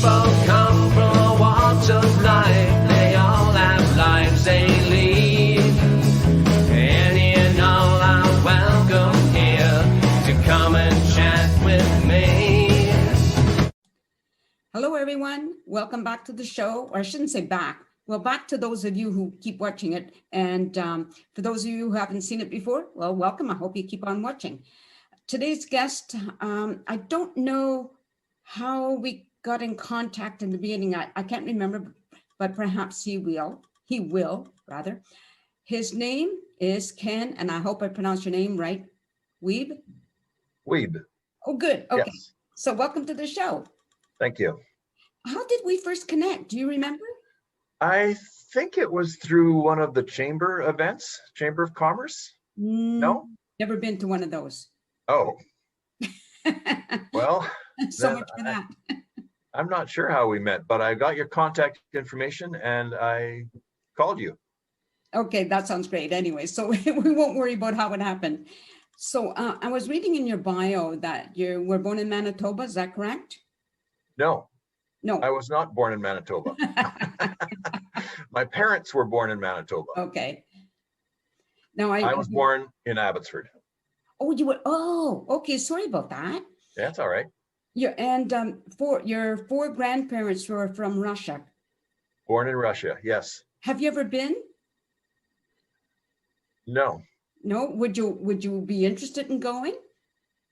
People come from all walks of life. They all have lives they lead. Any and all are welcome here to come and chat with me. Hello, everyone. Welcome back to the show. Or I shouldn't say back. Well, back to those of you who keep watching it. And for those of you who haven't seen it before, well, welcome. I hope you keep on watching. Today's guest, I don't know how we got in contact in the beginning. I can't remember, but perhaps he will. He will, rather. His name is Ken, and I hope I pronounced your name right. Wiebe? Wiebe. Oh, good. Okay. Yes. So welcome to the show. Thank you. How did we first connect? Do you remember? I think it was through one of the chamber events, Chamber of Commerce. No? Never been to one of those. Oh, well, So much for that. I'm not sure how we met, but I got your contact information and I called you. Okay, that sounds great. Anyway, so we won't worry about how it happened. So I was reading in your bio that you were born in Manitoba. Is that correct? No, No. I was not born in Manitoba. My parents were born in Manitoba. Okay. Now I was born in Abbotsford. Oh, you were. Oh, okay. Sorry about that. That's all right. Your four grandparents were from Russia. Born in Russia, yes. Have you ever been? No. No. Would you be interested in going?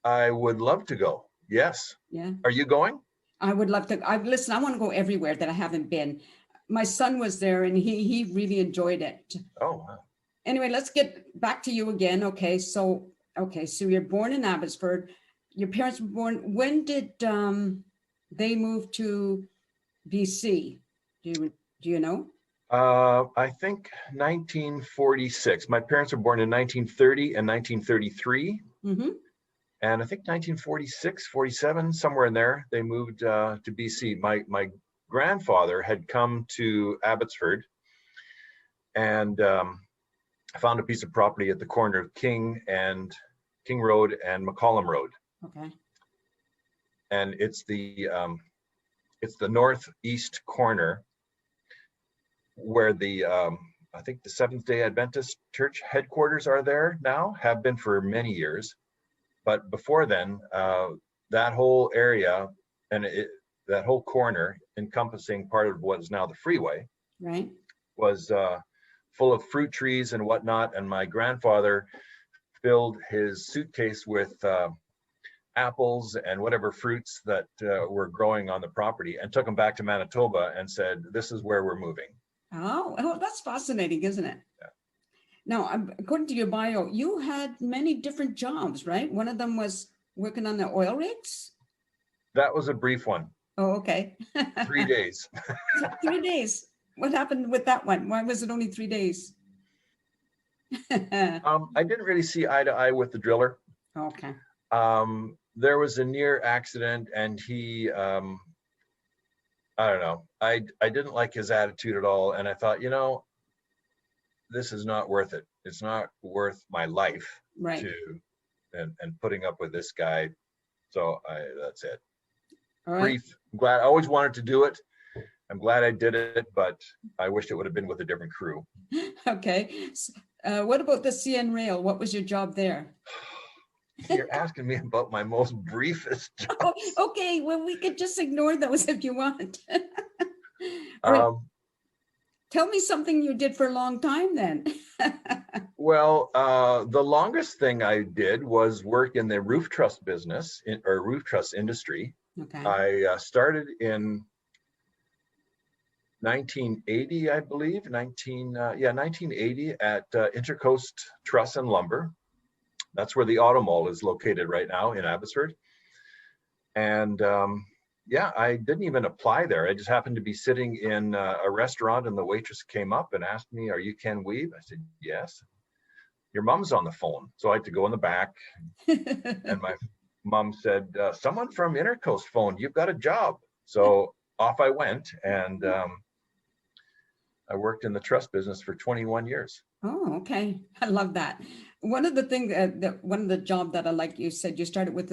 I would love to go. Yes. Yeah. Are you going? I would love to. Listen, I want to go everywhere that I haven't been. My son was there and he really enjoyed it. Oh, wow. Anyway, let's get back to you again. Okay, so you're born in Abbotsford. Your parents were born. When did they move to BC? Do you know? I think 1946. My parents were born in 1930 and 1933. Mm-hmm. And I think 1946, 47, somewhere in there, they moved to BC. My grandfather had come to Abbotsford and found a piece of property at the corner of King Road and McCollum Road. Okay. And it's the northeast corner where the I think the Seventh-day Adventist Church headquarters are there now, have been for many years. But before then, that whole area and that whole corner encompassing part of what is now the freeway, right, was full of fruit trees and whatnot. And my grandfather filled his suitcase with apples and whatever fruits that were growing on the property and took them back to Manitoba and said, "This is where we're moving." Oh, that's fascinating, isn't it? Yeah. Now, according to your bio, you had many different jobs, right? One of them was working on the oil rigs. That was a brief one. Oh, okay. 3 days. 3 days. What happened with that one? Why was it only 3 days? I didn't really see eye to eye with the driller. Okay. There was a near accident and he, I don't know, I didn't like his attitude at all. And I thought, this is not worth it. It's not worth my life, right, and putting up with this guy. So that's it. All right. Brief. I'm glad. I always wanted to do it. I'm glad I did it, but I wish it would have been with a different crew. Okay. What about the CN Rail? What was your job there? You're asking me about my most briefest job. Oh, okay. Well, we could just ignore those if you want. Right. Tell me something you did for a long time then. Well, the longest thing I did was work in the roof truss business or roof truss industry. Okay. I started in 1980, I believe, 1980 at Intercoast Truss and Lumber. That's where the Auto Mall is located right now in Abbotsford. And I didn't even apply there. I just happened to be sitting in a restaurant and the waitress came up and asked me, "Are you Ken Wiebe?" I said, "Yes." "Your mom's on the phone." So I had to go in the back and my mom said, "Someone from Intercoast phoned, you've got a job." So off I went and I worked in the truss business for 21 years. Oh, okay. I love that. One of the things one of the job that I like, you said you started with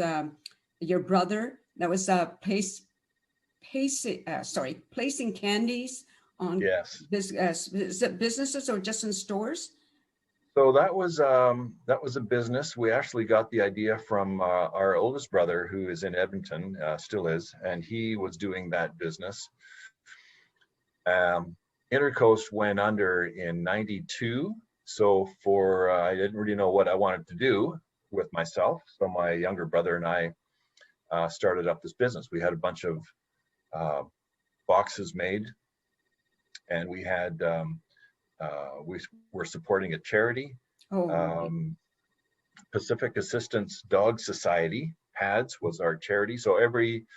your brother. That was placing candies on Yes. is it businesses or just in stores? So that was a business. We actually got the idea from our oldest brother, who is in Edmonton, still is, and he was doing that business. Intercoast went under in '92, so for I didn't really know what I wanted to do with myself. So my younger brother and I started up this business. We had a bunch of boxes made, and we had we were supporting a charity, Oh, okay. Pacific Assistance Dog Society. PADS was our charity. So every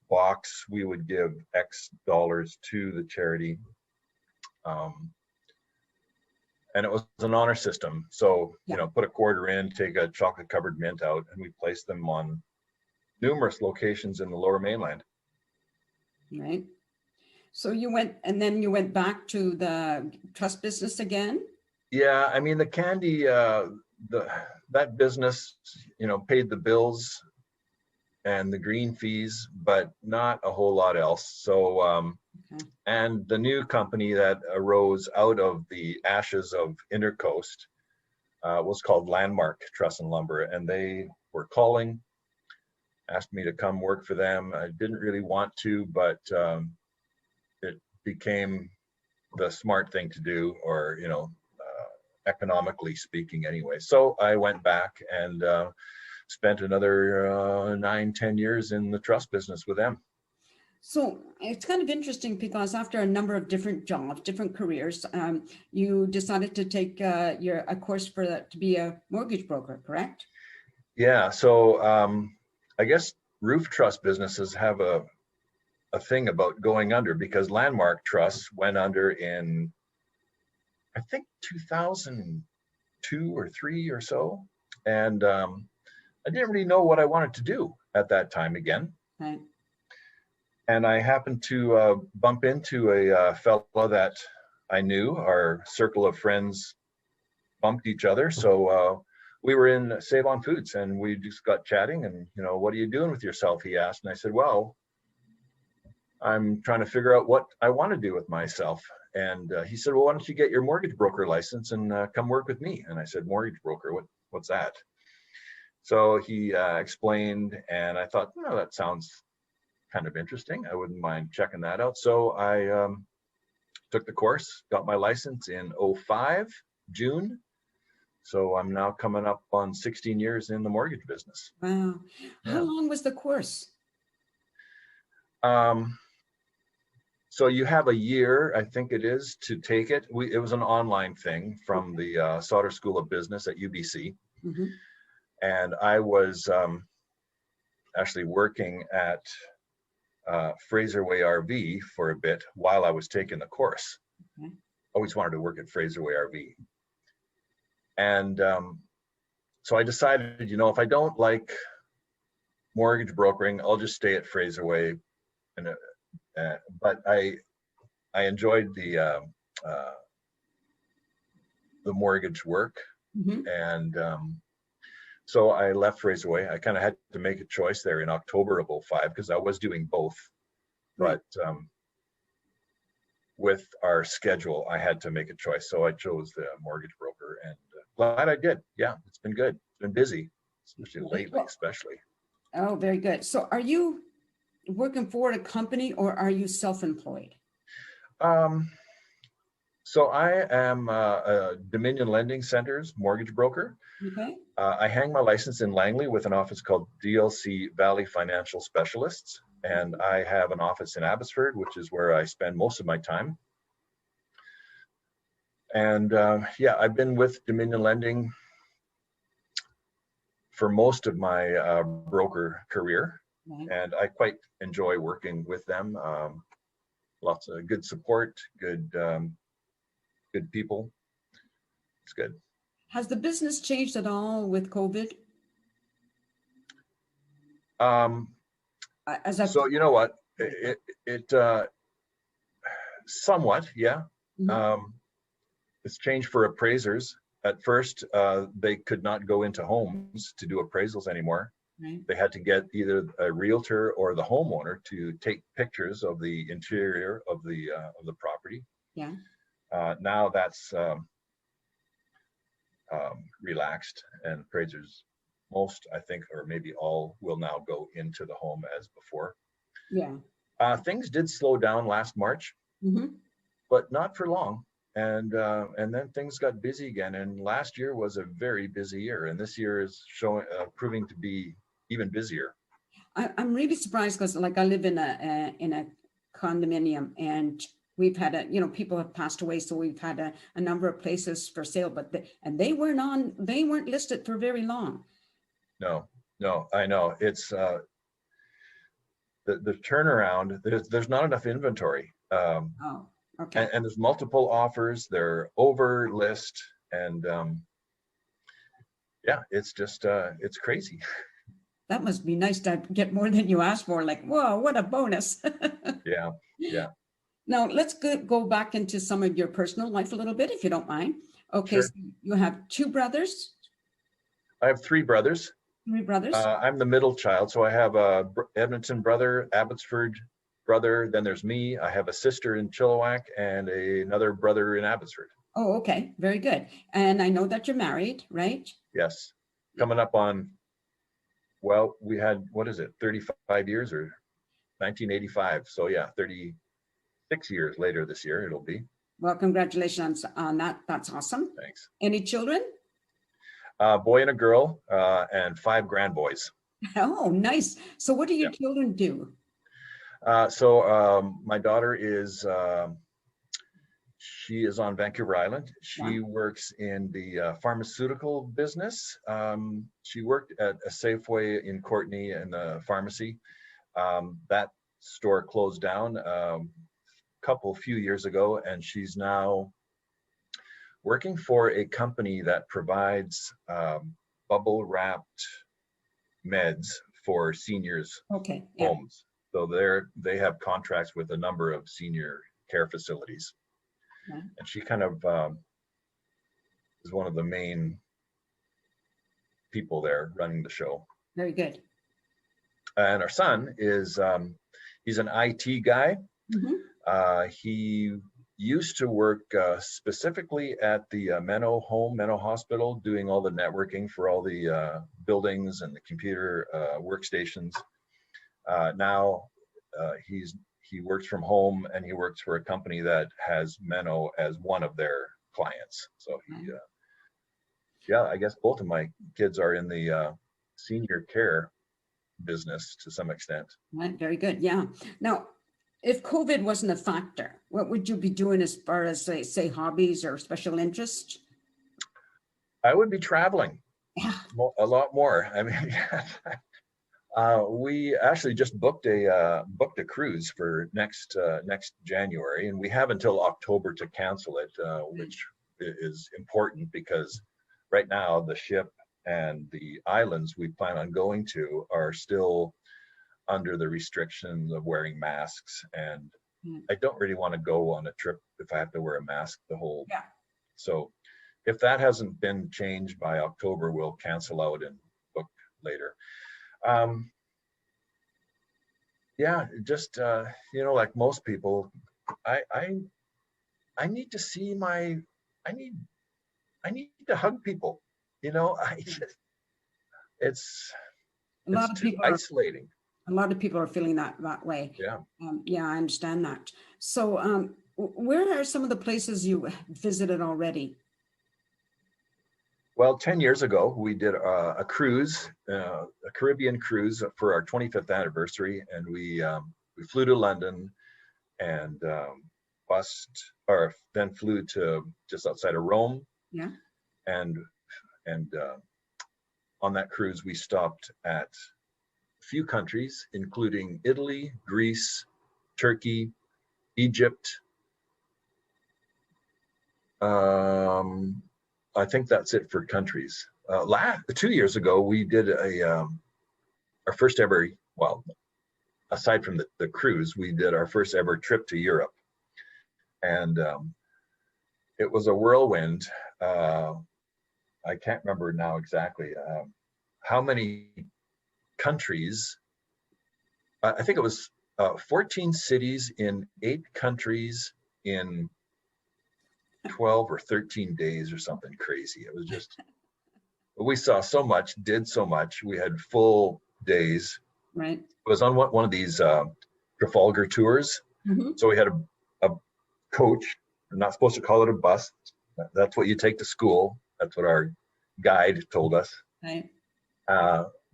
box we would give X dollars to the charity. And it was an honor system. So, Yeah. put a quarter in, take a chocolate covered mint out, and we placed them on numerous locations in the Lower Mainland. Right. So you went back to the trust business again? Yeah, I mean the candy, that business, paid the bills and the green fees, but not a whole lot else. So, Okay. and the new company that arose out of the ashes of Intercoast was called Landmark Truss and Lumber, and they were calling, asked me to come work for them. I didn't really want to, but it became the smart thing to do, or economically speaking anyway. So I went back and spent another 9-10 years in the trust business with them. So it's kind of interesting because after a number of different jobs, different careers, you decided to take a course to be a mortgage broker, correct? Yeah, so I guess roof trust businesses have a thing about going under, because Landmark Trust went under in, I think, 2002 or 3 or so. And I didn't really know what I wanted to do at that time again. Right. And I happened to bump into a fellow that I knew. Our circle of friends bumped each other. So we were in Save On Foods, and we just got chatting. And, what are you doing with yourself? He asked. And I said, well, I'm trying to figure out what I want to do with myself. And he said, well, why don't you get your mortgage broker license and come work with me? And I said, mortgage broker, what's that? So he explained, and I thought, that sounds kind of interesting. I wouldn't mind checking that out. So I took the course, got my license in 2005, June. So I'm now coming up on 16 years in the mortgage business. Wow. Yeah. How long was the course? So you have a year, I think it is, to take it. It was an online thing from the Sauder School of Business at UBC. Mm-hmm. And I was actually working at Fraser Way RV for a bit while I was taking the course. Okay. Always wanted to work at Fraser Way RV. And so I decided, if I don't like mortgage brokering, I'll just stay at Fraser Way. But I enjoyed the mortgage work. Mm-hmm. And so I left Fraser Way. I kind of had to make a choice there in October of 2005, because I was doing both. Right. But with our schedule, I had to make a choice. So I chose the mortgage broker, and glad I did. Yeah, it's been good. It's been busy, especially lately, especially. Oh, very good. So are you working for a company, or are you self-employed? So I am a Dominion Lending Center's mortgage broker. Okay. I hang my license in Langley with an office called DLC Valley Financial Specialists. And I have an office in Abbotsford, which is where I spend most of my time. And I've been with Dominion Lending for most of my broker career. Right. And I quite enjoy working with them. Lots of good support, good people. It's good. Has the business changed at all with COVID? So you know what, it somewhat, yeah. Mm-hmm. It's changed for appraisers. At first, they could not go into homes to do appraisals anymore. Right. they had to get either a realtor or the homeowner to take pictures of the interior of the property. Yeah. Now that's relaxed, and appraisers, most I think, or maybe all, will now go into the home as before. Yeah. Things did slow down last March, Mm-hmm. but not for long. And then things got busy again. And last year was a very busy year, and this year is proving to be even busier. I'm really surprised because, like, I live in a condominium, and we've had people have passed away, so we've had a number of places for sale, but they weren't listed for very long. No, I know it's the turnaround. There's not enough inventory, Oh, okay. and there's multiple offers. They're over list, and yeah, it's just it's crazy. That must be nice to get more than you asked for. Like, whoa, what a bonus. Yeah, yeah, Now, let's go back into some of your personal life a little bit, if you don't mind. Okay, so sure. you have two brothers, I have three brothers. three brothers. I'm the middle child, so I have a Edmonton brother, Abbotsford brother. Then there's me. I have a sister in Chilliwack and another brother in Abbotsford. Oh, okay, very good. And I know that you're married, right? Yes, coming up on, well, we had, what is it, 35 years, or 1985. So yeah, 36 years later this year it'll be. Well, congratulations on that. That's awesome. Thanks. Any children? Boy and a girl, and 5 grandboys. Oh, nice. So what do your Yeah. children do? So my daughter is, she is on Vancouver Island. She Yeah. works in the pharmaceutical business. She worked at a Safeway in Courtenay in the pharmacy. That store closed down few years ago, and she's now working for a company that provides bubble wrapped meds for seniors' Okay, yeah, homes. So they have contracts with a number of senior care facilities. yeah. And she kind of is one of the main people there running the show. Very good. And our son is, he's an IT guy. Mhm. He used to work specifically at the Menno Hospital, doing all the networking for all the buildings and the computer workstations. Now he works from home, and he works for a company that has Menno as one of their clients. So he, yeah, I guess both of my kids are in the senior care business to some extent. Right, very good. Yeah. Now, if COVID wasn't a factor, what would you be doing as far as, say hobbies or special interest? I would be traveling Yeah. a lot more. I mean, we actually just booked a cruise for next January, and we have until October to cancel it, which is important because right now the ship and the islands we plan on going to are still under the restrictions of wearing masks, and I don't really want to go on a trip if I have to wear a mask the whole. Yeah. So if that hasn't been changed by October, we'll cancel out and book later. Yeah, just like most people, I need to see I need to hug people. It's A lot of too people isolating. a lot of people are feeling that way. Yeah. Yeah, I understand that. So where are some of the places you visited already? Well, 10 years ago, we did a cruise, a Caribbean cruise for our 25th anniversary, and we flew to London and then flew to just outside of Rome. Yeah. And on that cruise, we stopped at a few countries, including Italy, Greece, Turkey, Egypt. I think that's it for countries. 2 years ago, we did our first ever, well, aside from the cruise, we did our first ever trip to Europe. And it was a whirlwind. I can't remember now exactly how many countries. I think it was 14 cities in 8 countries in 12 or 13 days or something crazy. It was just, we saw so much, did so much. We had full days. Right. It was on one of these Trafalgar tours. Mm-hmm. So we had a coach. I'm not supposed to call it a bus. That's what you take to school. That's what our guide told us. Right.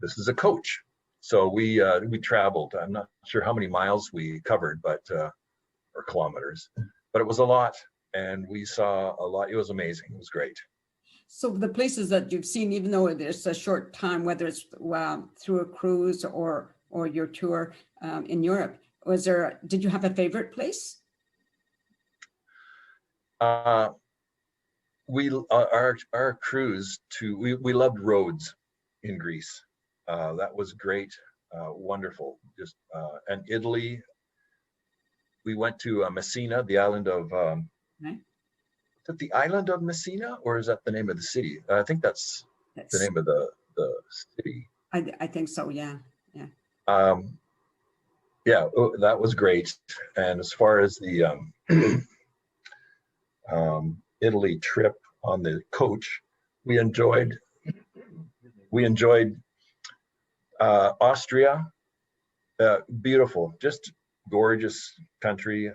This is a coach. So we traveled. I'm not sure how many miles we covered, but or kilometers, but it was a lot, and we saw a lot. It was amazing. It was great. So the places that you've seen, even though it's a short time, whether it's through a cruise or your tour in Europe, did you have a favorite place? Our cruise we loved Rhodes in Greece. That was great, wonderful. Just and Italy. We went to Messina, the island of. Right. Is it the island of Messina, or is that the name of the city? I think that's the name of the city. I think so. Yeah. Yeah. Yeah, that was great. And as far as the Italy trip on the coach, we enjoyed Austria. Beautiful, just gorgeous country.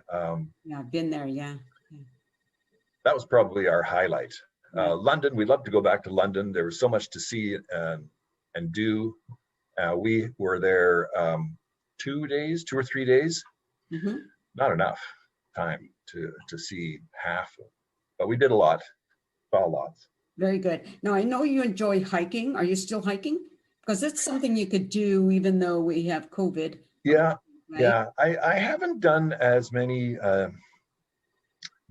Yeah, I've been there. Yeah. That was probably our highlight. London, we'd love to go back to London. There was so much to see and do. We were there 2 or 3 days. Mm-hmm. Not enough time to see half, but we did a lot, saw lots. Very good. Now, I know you enjoy hiking. Are you still hiking? Because it's something you could do even though we have COVID. Yeah, right? yeah. I haven't done as many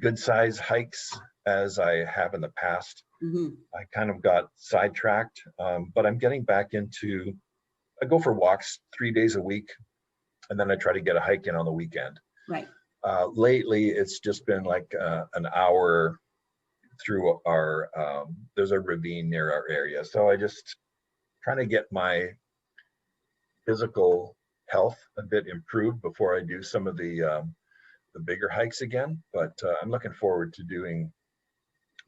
good size hikes as I have in the past. Mm-hmm. I kind of got sidetracked, but I'm getting back into, I go for walks 3 days a week, and then I try to get a hike in on the weekend. Right. Lately, it's just been like an hour through our, there's a ravine near our area. So I just trying to get my physical health a bit improved before I do some of the bigger hikes again. But I'm looking forward to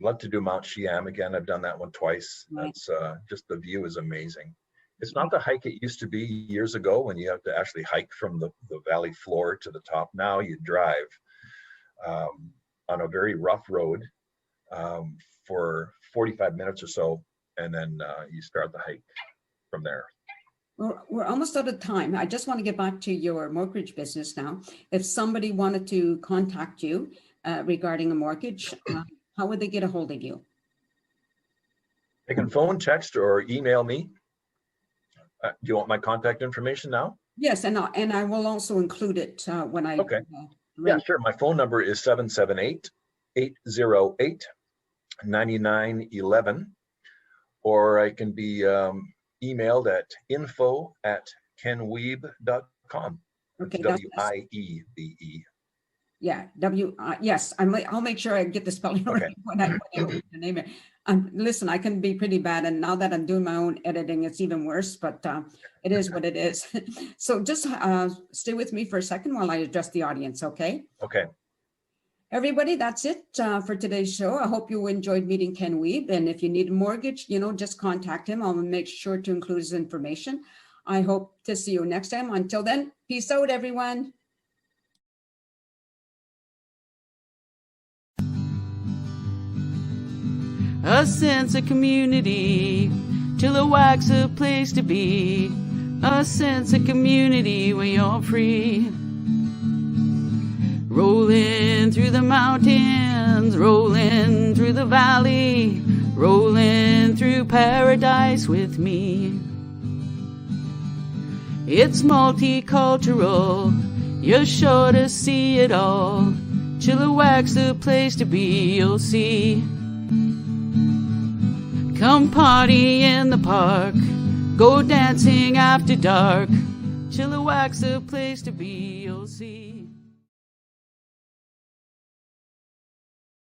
love to do Mount Shiam again. I've done that one twice. Right. That's just, the view is amazing. It's not the hike it used to be years ago when you have to actually hike from the valley floor to the top. Now you drive on a very rough road for 45 minutes or so, and then you start the hike from there. We're almost out of time. I just want to get back to your mortgage business now. If somebody wanted to contact you regarding a mortgage, how would they get a hold of you? They can phone, text, or email me. Do you want my contact information now? Yes, and I will also include it when I. Okay. Yeah, sure. My phone number is 778-808-9911, or I can be emailed at info@kenwiebe.com. Okay. WIEBE. Yeah, yes, I'll make sure I get the spelling right Okay. when I name it. Listen, I can be pretty bad, and now that I'm doing my own editing, it's even worse, but it is what it is. So just stay with me for a second while I address the audience, okay? Okay. Everybody, that's it for today's show. I hope you enjoyed meeting Ken Wiebe, and if you need a mortgage, just contact him. I'll make sure to include his information. I hope to see you next time. Until then, peace out, everyone. A sense of community, Chilliwack's a place to be. A sense of community where you're free. Rolling through the mountains, rolling through the valley, rolling through paradise with me. It's multicultural, you're sure to see it all. Chilliwack's the place to be, you'll see. Come party in the park, go dancing after dark. Chilliwack's the place to be, you'll see.